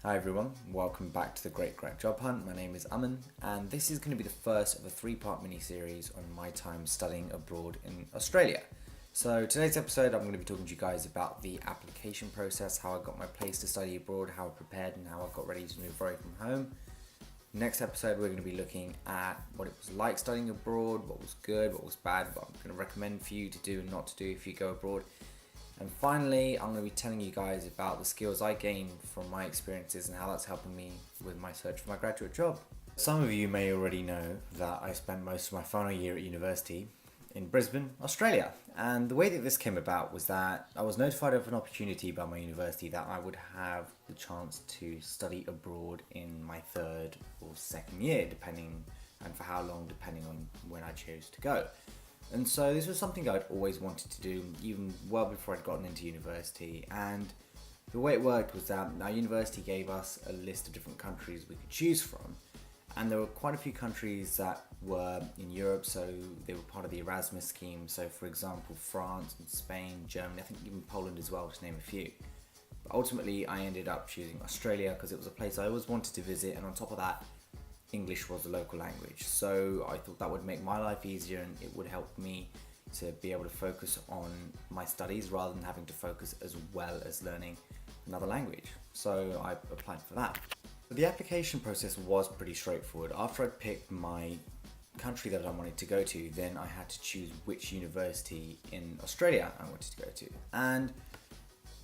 Hi everyone, welcome back to the Great Grad Job Hunt. My name is Aman, and this is going to be the first of a three-part mini-series on my time studying abroad in Australia. So today's episode I'm going to be talking to you guys about the application process, how I got my place to study abroad, how I prepared and how I got ready to move away from home. Next episode we're going to be looking at what it was like studying abroad, what was good, what was bad, what I'm going to recommend for you to do and not to do if you go abroad. And finally, I'm going to be telling you guys about the skills I gained from my experiences and how that's helping me with my search for my graduate job. Some of you may already know that I spent most of my final year at university in Brisbane, Australia. And the way that this came about was that I was notified of an opportunity by my university that I would have the chance to study abroad in my third or second year, depending, and for how long, depending on when I chose to go. And so this was something I'd always wanted to do, even well before I'd gotten into university. And the way it worked was that our university gave us a list of different countries we could choose from. And there were quite a few countries that were in Europe, so they were part of the Erasmus scheme. So for example, France and Spain, Germany, I think even Poland as well, to name a few. But ultimately, I ended up choosing Australia because it was a place I always wanted to visit. And on top of that, English was the local language, so I thought that would make my life easier and it would help me to be able to focus on my studies rather than having to focus as well as learning another language. So I applied for that. But the application process was pretty straightforward. After I picked my country that I wanted to go to, then I had to choose which university in Australia I wanted to go to. And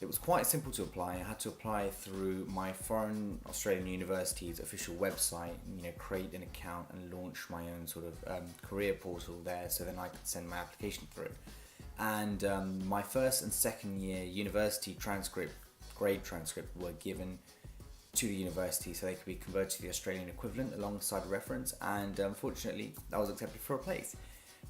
it was quite simple to apply. I had to apply through my foreign Australian university's official website, create an account and launch my own sort of career portal there, so then I could send my application through. And my first and second year university grade transcript were given to the university so they could be converted to the Australian equivalent alongside a reference, and unfortunately I was accepted for a place.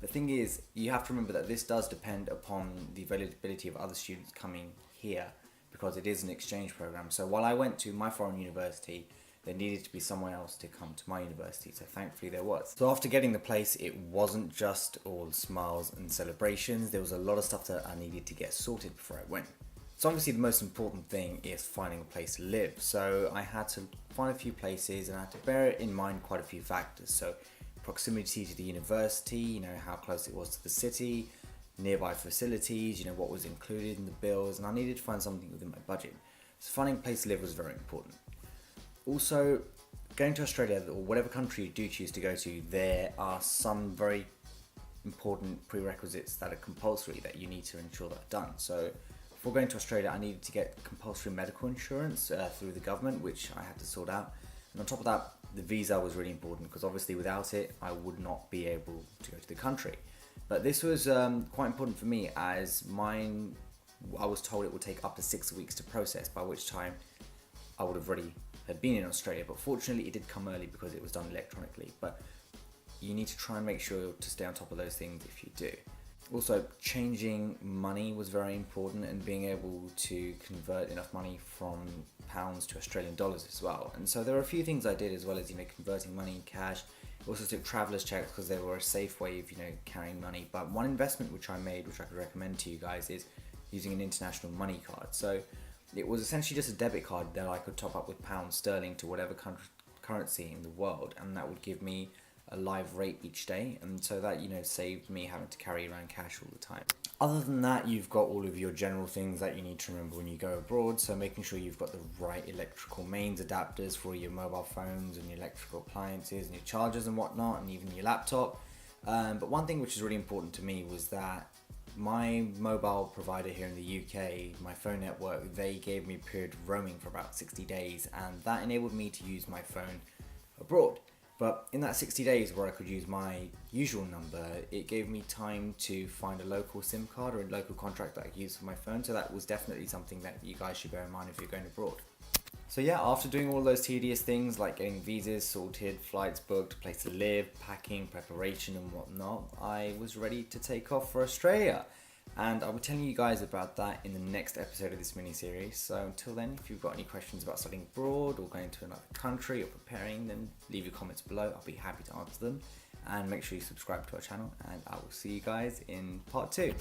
The thing is, you have to remember that this does depend upon the availability of other students coming here, because it is an exchange program. So while I went to my foreign university, there needed to be someone else to come to my university, so thankfully there was. So after getting the place, it wasn't just all smiles and celebrations. There was a lot of stuff that I needed to get sorted before I went. So obviously the most important thing is finding a place to live. So I had to find a few places and I had to bear in mind quite a few factors. So proximity to the university, how close it was to the city, nearby facilities, what was included in the bills, and I needed to find something within my budget. So finding a place to live was very important. Also, going to Australia or whatever country you do choose to go to, there are some very important prerequisites that are compulsory that you need to ensure that are done. So before going to Australia, I needed to get compulsory medical insurance through the government, which I had to sort out. And on top of that, the visa was really important because obviously without it, I would not be able to go to the country. But this was quite important for me as I was told it would take up to 6 weeks to process, by which time I would have already had been in Australia. But fortunately it did come early because it was done electronically. But you need to try and make sure to stay on top of those things if you do. Also, changing money was very important and being able to convert enough money from pounds to Australian dollars as well. And so there were a few things I did, as well as converting money in cash. Also took traveller's checks because they were a safe way of carrying money. But one investment which I made, which I could recommend to you guys, is using an international money card. So it was essentially just a debit card that I could top up with pounds sterling to whatever currency in the world, and that would give me a live rate each day, and so that saved me having to carry around cash all the time. Other than that, you've got all of your general things that you need to remember when you go abroad, so making sure you've got the right electrical mains adapters for your mobile phones and your electrical appliances and your chargers and whatnot, and even your laptop. But one thing which is really important to me was that my mobile provider here in the UK, my phone network, they gave me a period of roaming for about 60 days, and that enabled me to use my phone abroad. But in that 60 days where I could use my usual number, it gave me time to find a local SIM card or a local contract that I could use for my phone. So that was definitely something that you guys should bear in mind if you're going abroad. So yeah, after doing all those tedious things like getting visas sorted, flights booked, place to live, packing, preparation and whatnot, I was ready to take off for Australia. And I'll be telling you guys about that in the next episode of this mini-series. So until then, if you've got any questions about studying abroad or going to another country or preparing, then leave your comments below. I'll be happy to answer them. And make sure you subscribe to our channel, and I will see you guys in part 2.